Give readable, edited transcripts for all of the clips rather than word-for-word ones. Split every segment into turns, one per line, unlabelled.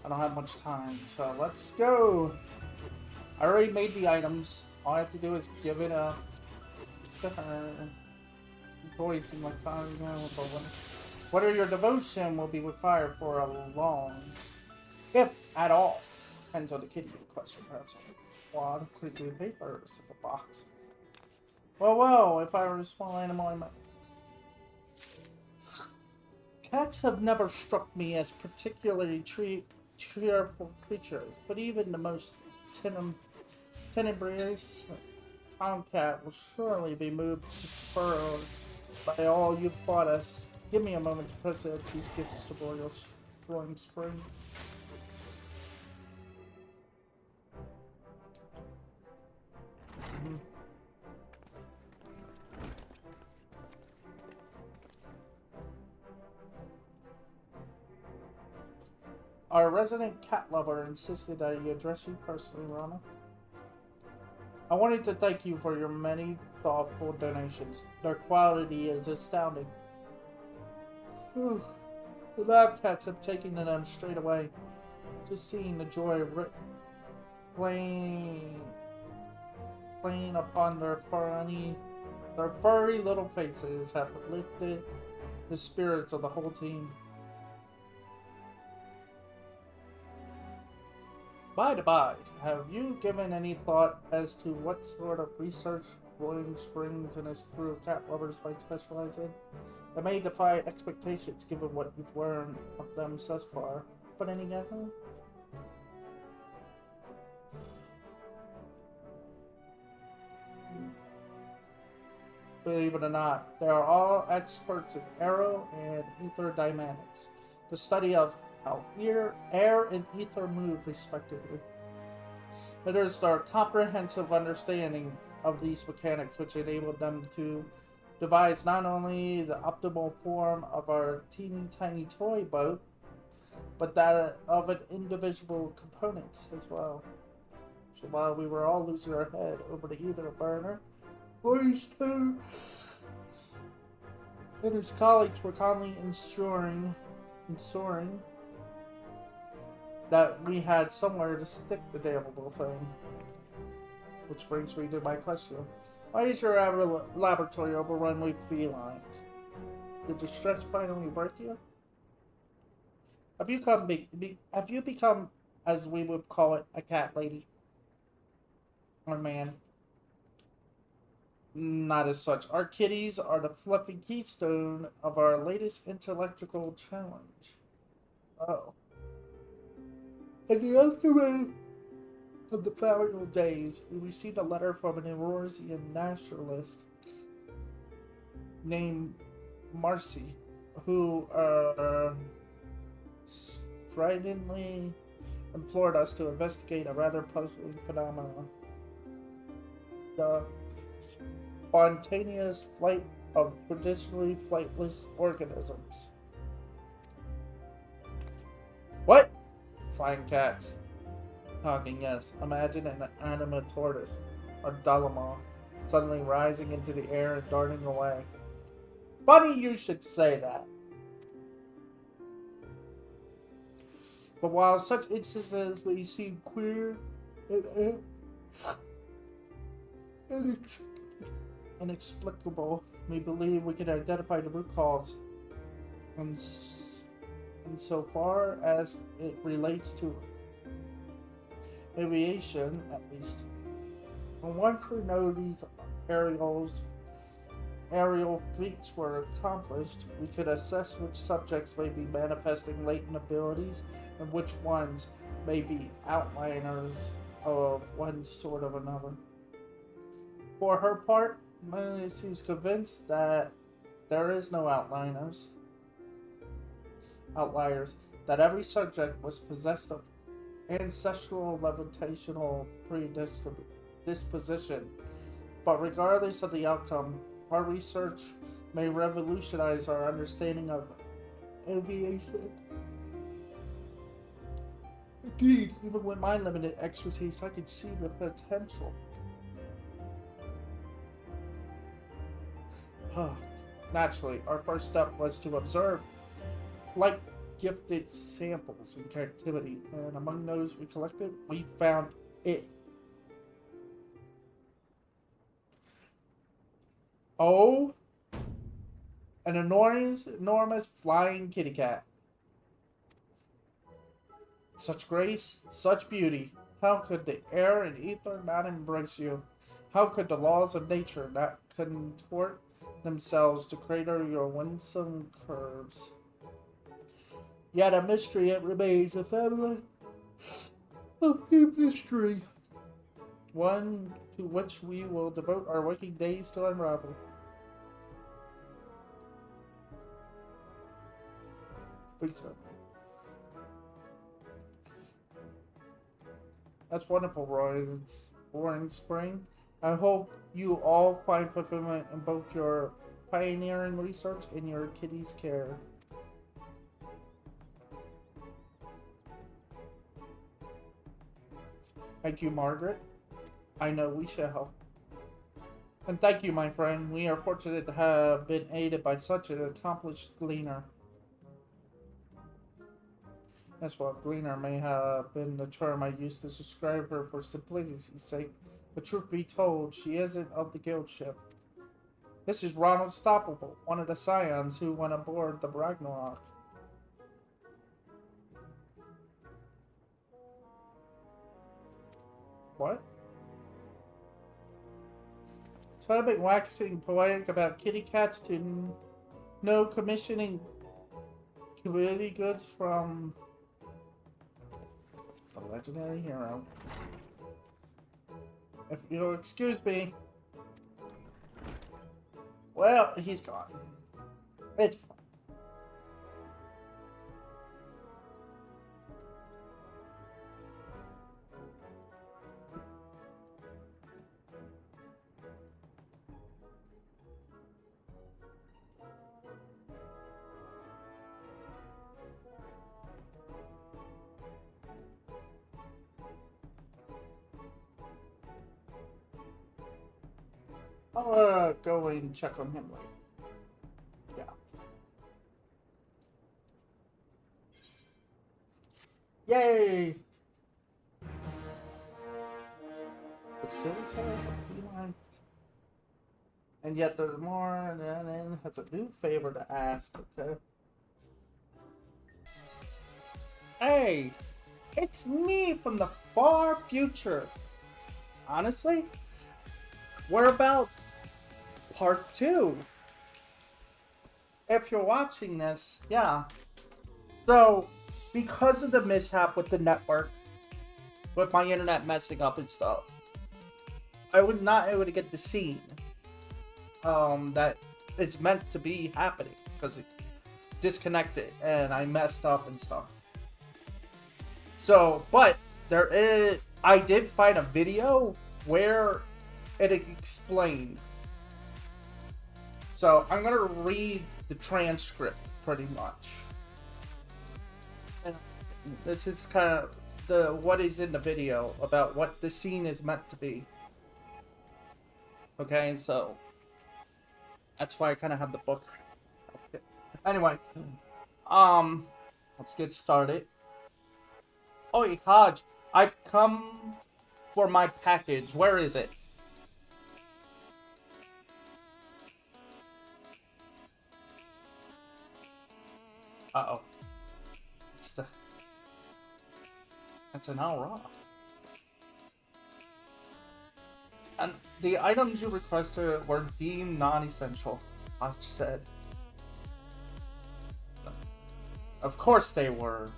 I don't have much time, so let's go. I already made the items. All I have to do is give it a to her. Toys seem like fun. Whether your devotion will be required for a long, if at all, depends on the kitty question. Perhaps a wad of quickly paper or simple box. Well, if I were a small animal, I might. Cats have never struck me as particularly cheerful creatures, but even the most tenebrous tomcat will surely be moved to fur by all you've brought us. Give me a moment to present these gifts to Roaring Spring. Our resident cat lover insisted that he address you personally, Rana. I wanted to thank you for your many thoughtful donations. Their quality is astounding. The lab cats have taken to them straight away. Just seeing the joy playing upon their furry little faces have lifted the spirits of the whole team. By the by, have you given any thought as to what sort of research Roaring Springs and his crew of cat lovers might specialize in? It may defy expectations given what you've learned of them thus far. But any guess? Believe it or not, they are all experts in aero and ether dynamics, the study of how air and ether move respectively. It is their comprehensive understanding of these mechanics which enabled them to devise not only the optimal form of our teeny tiny toy boat, but that of an indivisible components as well. So while we were all losing our head over the ether burner, Oyster and his colleagues were calmly ensuring that we had somewhere to stick the damnable thing. Which brings me to my question. Why is your laboratory overrun with felines? Did the stress finally break you? Have you become, as we would call it, a cat lady? Or man? Not as such. Our kitties are the fluffy keystone of our latest intellectual challenge. Oh. At the ultimate of the final days, we received a letter from an Eorzean naturalist named Marcy, who stridently implored us to investigate a rather puzzling phenomenon. The spontaneous flight of traditionally flightless organisms. What? Flying cats. Talking, yes. Imagine an anima tortoise, or Dalama, suddenly rising into the air and darting away. Funny you should say that. But while such instances may seem queer and inexplicable, we believe we can identify the root cause. And so far as it relates to aviation, at least. And once we know these aerial feats were accomplished, we could assess which subjects may be manifesting latent abilities and which ones may be outliners of one sort or another. For her part, Melanie seems convinced that there is no outliers, that every subject was possessed of ancestral levitational predisposition. But regardless of the outcome, our research may revolutionize our understanding of aviation. Indeed, even with my limited expertise, I can see the potential. Naturally, our first step was to observe, like gifted samples in captivity, and among those we collected, we found it. Oh, an enormous flying kitty cat. Such grace, such beauty. How could the air and ether not embrace you? How could the laws of nature not contort themselves to crater your winsome curves? Yet a mystery it remains, a family of mystery. One to which we will devote our waking days to unravel. Please don't. That's wonderful, Roaring Spring. I hope you all find fulfillment in both your pioneering research and your kitty's care. Thank you, Margaret. I know we shall. And thank you, my friend. We are fortunate to have been aided by such an accomplished gleaner. That's what gleaner may have been the term I used to describe her for simplicity's sake. But truth be told, she isn't of the guild ship. This is Ron Stoppable, one of the scions who went aboard the Ragnarok. What? So I've been waxing poetic about kitty cats to no commissioning community goods from the legendary hero. If you'll excuse me. Well, he's gone. It's fine. I'll go and check on him later. Yeah. Yay! But still feline. And yet there's more, and then has a new favor to ask, okay? Hey! It's me from the far future! Honestly? We're about part 2. If you're watching this, yeah. So, because of the mishap with the network, with my internet messing up and stuff, I was not able to get the scene that is meant to be happening because it disconnected and I messed up and stuff. So, but I did find a video where it explained. So I'm gonna read the transcript pretty much. And this is kind of what is in the video about what the scene is meant to be. Okay, so that's why I kind of have the book. Okay. Anyway, let's get started. Oi, Hodge, I've come for my package. Where is it? Uh-oh. That's an Aura. And the items you requested were deemed non-essential, Hodge said. Of course they were.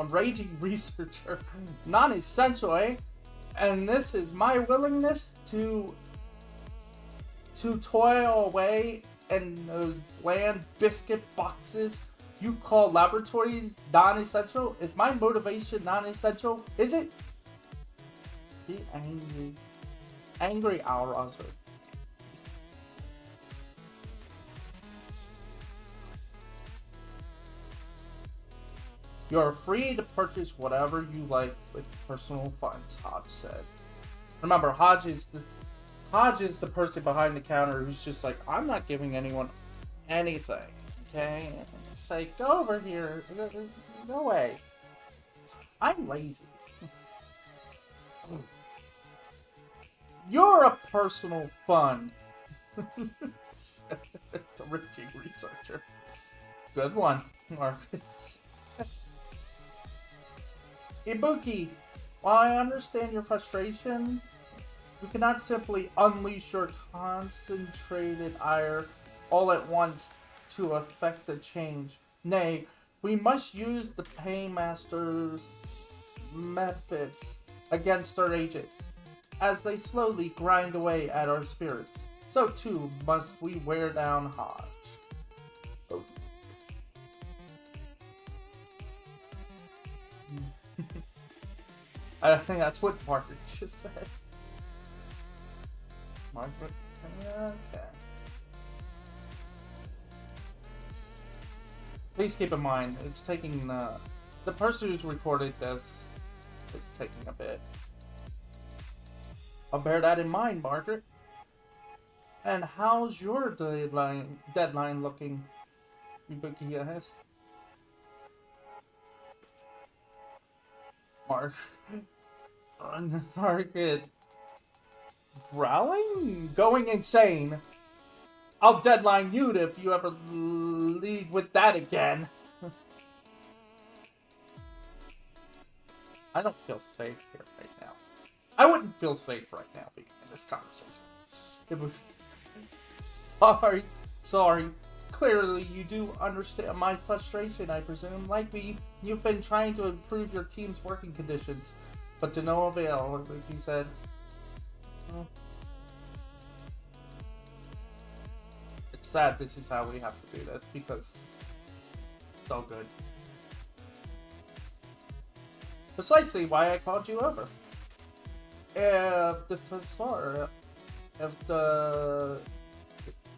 Raging researcher. Non-essential, eh? And this is my willingness to toil away in those bland biscuit boxes you call laboratories non-essential? Is my motivation non-essential? Is it? Be angry. Angry Alrazer. You're free to purchase whatever you like with personal funds, Hodge said. Remember, Hodge is the person behind the counter who's just like, I'm not giving anyone anything, okay? sake, go over here. No way. I'm lazy. You're a personal fun. Terrific researcher. Good one, Marcus. Ibuki, while I understand your frustration, you cannot simply unleash your concentrated ire all at once to effect the change. Nay, we must use the Paymaster's methods against our agents. As they slowly grind away at our spirits, so too must we wear down Hodge. Oh. I think that's what Margaret just said. Margaret? Okay. Please keep in mind, it's taking, the person who's recorded this is taking a bit. I'll bear that in mind, Margaret. And how's your deadline looking? Ibuki asked. Margaret. Growling? Going insane. I'll deadline you if you ever lead with that again. I don't feel safe here right now. I wouldn't feel safe right now being in this conversation. It was... Sorry. Clearly, you do understand my frustration, I presume. Like me, you've been trying to improve your team's working conditions, but to no avail, he said. Well, it's sad this is how we have to do this, because it's all good. Precisely why I called you over. If the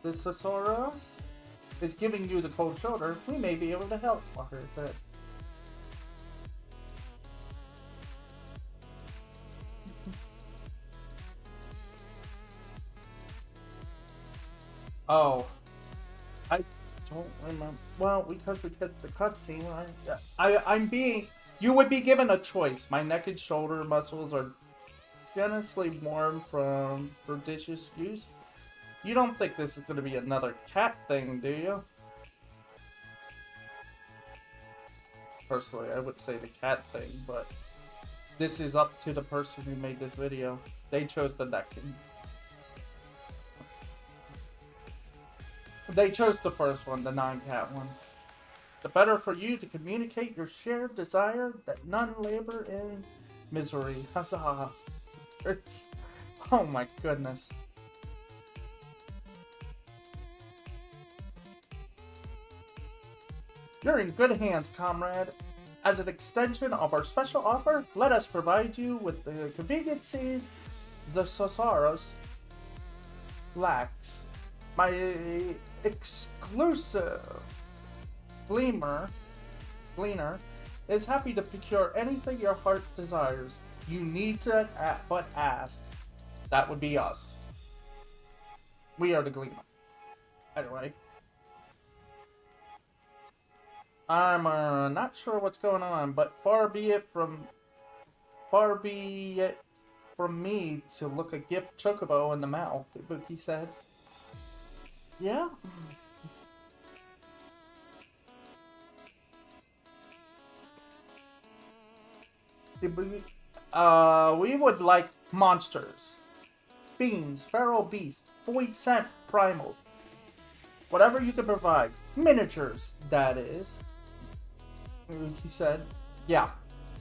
Thesaurus is giving you the cold shoulder, we may be able to help, Walker said. Oh. I don't remember. Well, because we get the cutscene, I'm being... You would be given a choice. My neck and shoulder muscles are generously warm from prodigious use. You don't think this is going to be another cat thing, do you? Personally, I would say the cat thing, but this is up to the person who made this video. They chose the neck. They chose the first one, the non-cat one. The better for you to communicate your shared desire that none labor in misery. Huzzah. Oh my goodness. You're in good hands, comrade. As an extension of our special offer, let us provide you with the conveniences the Thesaurus lacks. My exclusive Gleaner is happy to procure anything your heart desires. You need to but ask. That would be us. We are the Gleaner. Anyway. I'm not sure what's going on, but far be it from me to look a gift chocobo in the mouth, he said. Yeah? We would like monsters, fiends, feral beasts, void scent primals. Whatever you can provide. Miniatures, that is. He said. Yeah.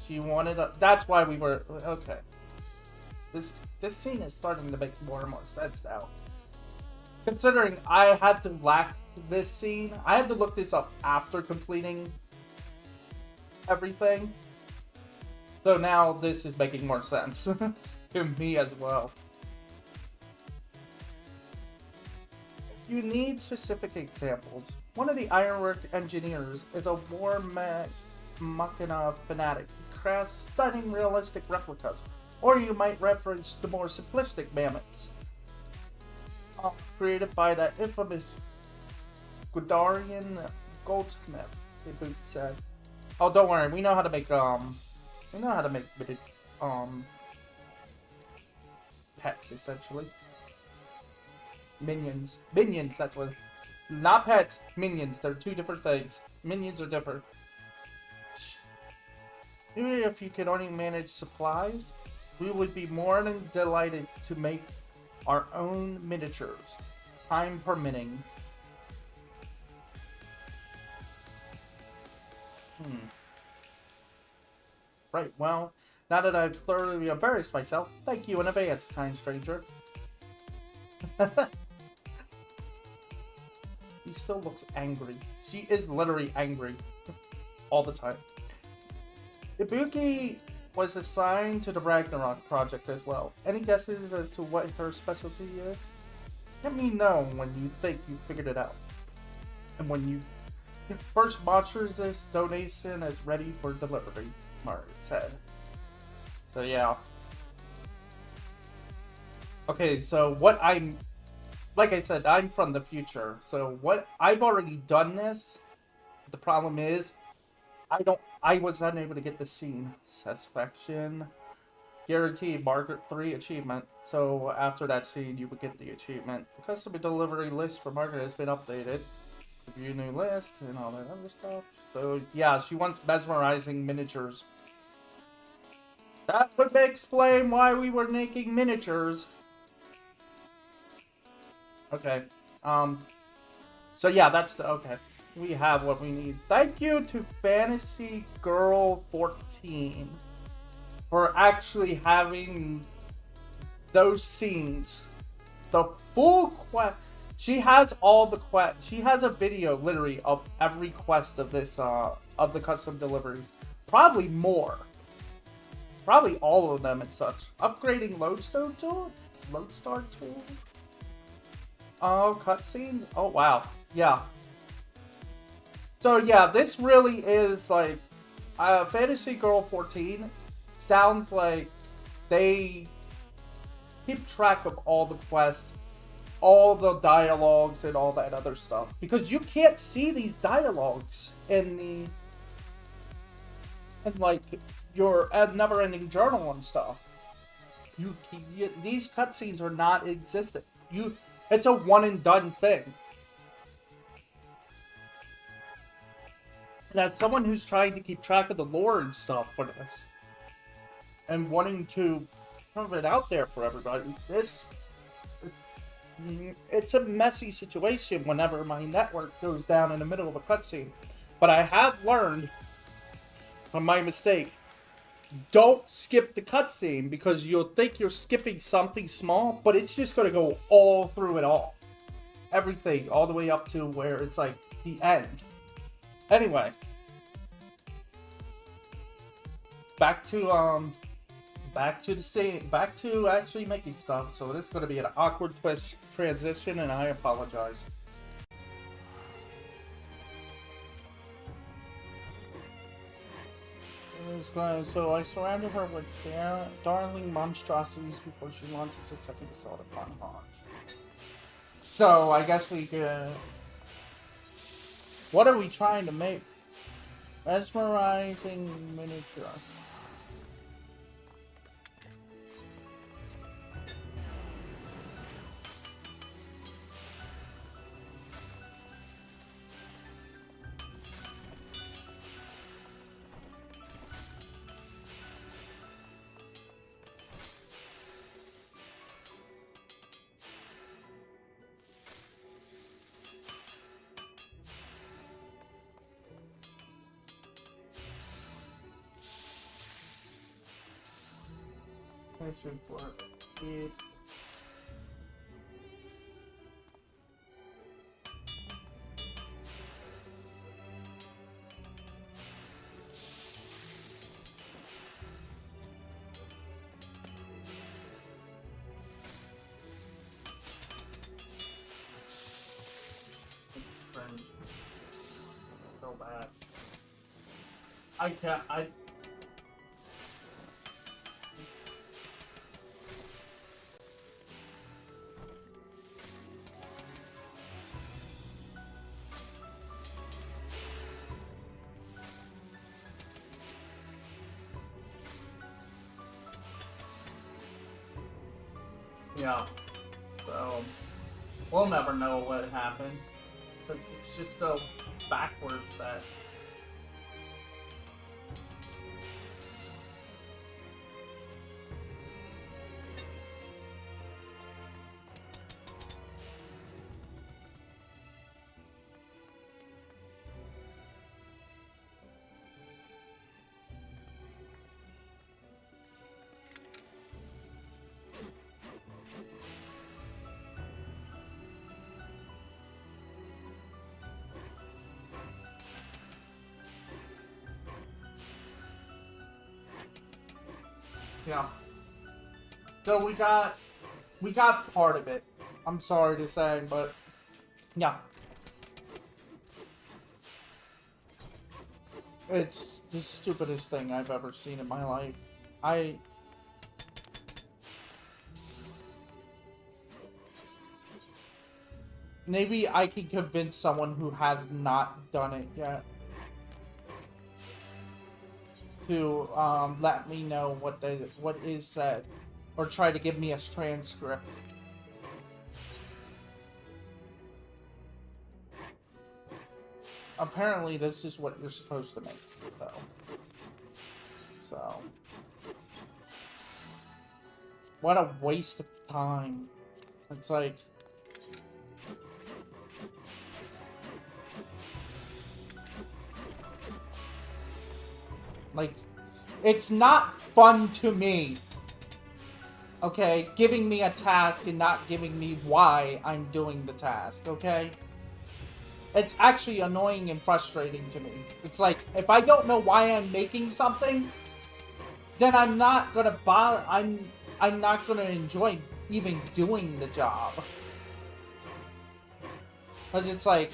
She wanted that's why we were... Okay. This scene is starting to make more and more sense now. Considering I had to lack this scene, I had to look this up after completing everything. So now this is making more sense to me as well. You need specific examples. One of the ironwork engineers is a war machina fanatic who crafts stunning realistic replicas. Or you might reference the more simplistic mammoths. Created by that infamous Gordarian goldsmith, the boot said. Oh, don't worry. We know how to make pets, essentially. Minions. Minions, that's what... Not pets, minions. They're two different things. Minions are different. Even if you could only manage supplies, we would be more than delighted to make our own miniatures, time permitting. Right, well, now that I've thoroughly embarrassed myself, thank you in advance, kind stranger. He still looks angry. She is literally angry. All the time. Ibuki was assigned to the Ragnarok project as well. Any guesses as to what her specialty is? Let me know when you think you figured it out. And when you... First monsters, this donation is ready for delivery, Mark said. So yeah. Okay, so what I'm... Like I said, I'm from the future. So what... I've already done this. The problem is, I was unable to get the scene. Satisfaction. Guaranteed Margaret 3 achievement. So after that scene, you would get the achievement. The customer delivery list for Margaret has been updated. Review new list and all that other stuff. So yeah, she wants mesmerizing miniatures. That would explain why we were making miniatures. Okay. So yeah, that's the... Okay. We have what we need. Thank you to Fantasy Girl 14 for actually having those scenes. The full quest. She has all the quest. She has a video literally of every quest of this of the custom deliveries. Probably more. Probably all of them and such. Upgrading Lodestar tool? Lodestar tool? Oh, cutscenes? Oh wow. Yeah. So yeah, this really is like Fantasy Girl 14 sounds like they keep track of all the quests, all the dialogues, and all that other stuff. Because you can't see these dialogues in like your never-ending journal and stuff. These cutscenes are not existent. It's a one and done thing. And as someone who's trying to keep track of the lore and stuff for this, and wanting to have it out there for everybody, it's a messy situation whenever my network goes down in the middle of a cutscene. But I have learned from my mistake, don't skip the cutscene, because you'll think you're skipping something small, but it's just going to go all through it all. Everything, all the way up to where it's like the end. Anyway, back to the scene, back to actually making stuff. So this is going to be an awkward twist transition, and I apologize. So I surrounded her with darling monstrosities before she launches a second assault upon Hodge. So I guess we could... What are we trying to make? Mesmerizing miniature. That should work. So bad. I Yeah. So, we'll never know what happened. Because it's just so backwards that... Yeah. So we got part of it. I'm sorry to say, but yeah. It's the stupidest thing I've ever seen in my life. Maybe I can convince someone who has not done it yet to let me know what is said, or try to give me a transcript. Apparently, this is what you're supposed to make, though. So, what a waste of time. It's like... it's not fun to me. Okay? Giving me a task and not giving me why I'm doing the task, okay? It's actually annoying and frustrating to me. It's like, if I don't know why I'm making something, then I'm not gonna bother, I'm not gonna enjoy even doing the job. Because it's like...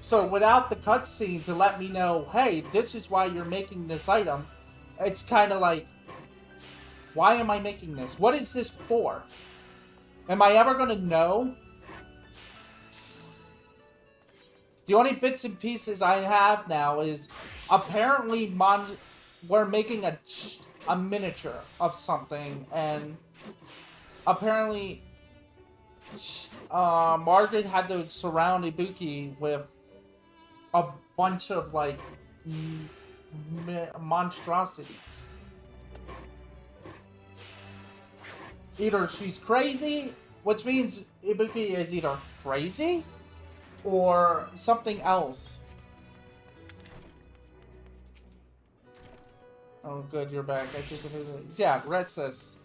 So without the cutscene to let me know, hey, this is why you're making this item, it's kind of like, why am I making this? What is this for? Am I ever going to know? The only bits and pieces I have now is, apparently we're making a miniature of something, and apparently... Margaret had to surround Ibuki with a bunch of, like, monstrosities. Either she's crazy, which means Ibuki is either crazy, or something else. Oh, good, you're back. I think yeah, Red says...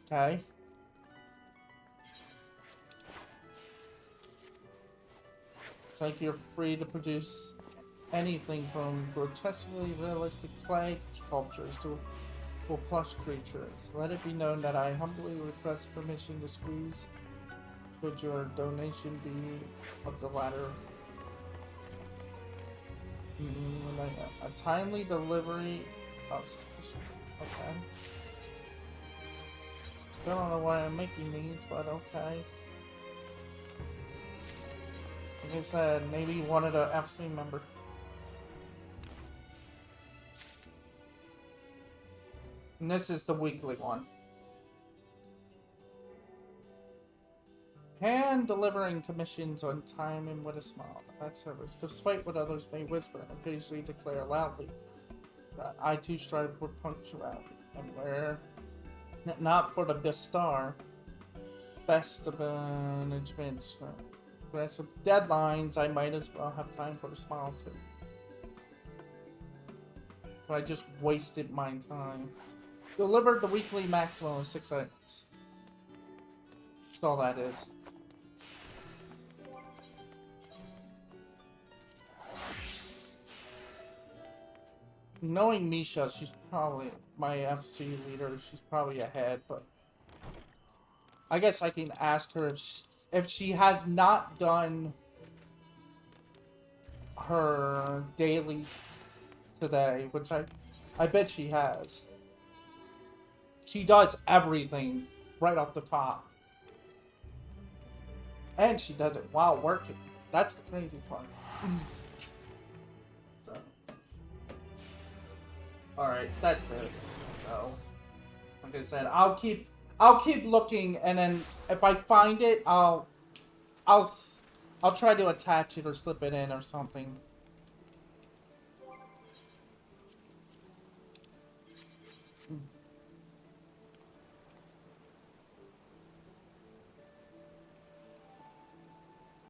Okay. It's like you're free to produce anything from grotesquely realistic clay sculptures to plush creatures. Let it be known that I humbly request permission to squeeze. Should your donation be of the latter? A timely delivery of sufficient. Okay. Still don't know why I'm making these, but okay. Like I said, maybe you wanted an FC member. And this is the weekly one. Hand delivering commissions on time and with a smile. That service, despite what others may whisper and occasionally declare loudly, that I too strive for punctuality, and where not for the best star, best of management. Aggressive deadlines, I might as well have time for a smile too. So I just wasted my time. Delivered the weekly maximum of 6 items. That's all that is. Knowing Misha, she's probably my FC leader. She's probably ahead, but I guess I can ask her if she has not done her dailies today, which I bet she has. She does everything right off the top. And she does it while working. That's the crazy part. So, all right, that's it. So, like I said, I'll keep looking, and then if I find it, I'll try to attach it or slip it in or something.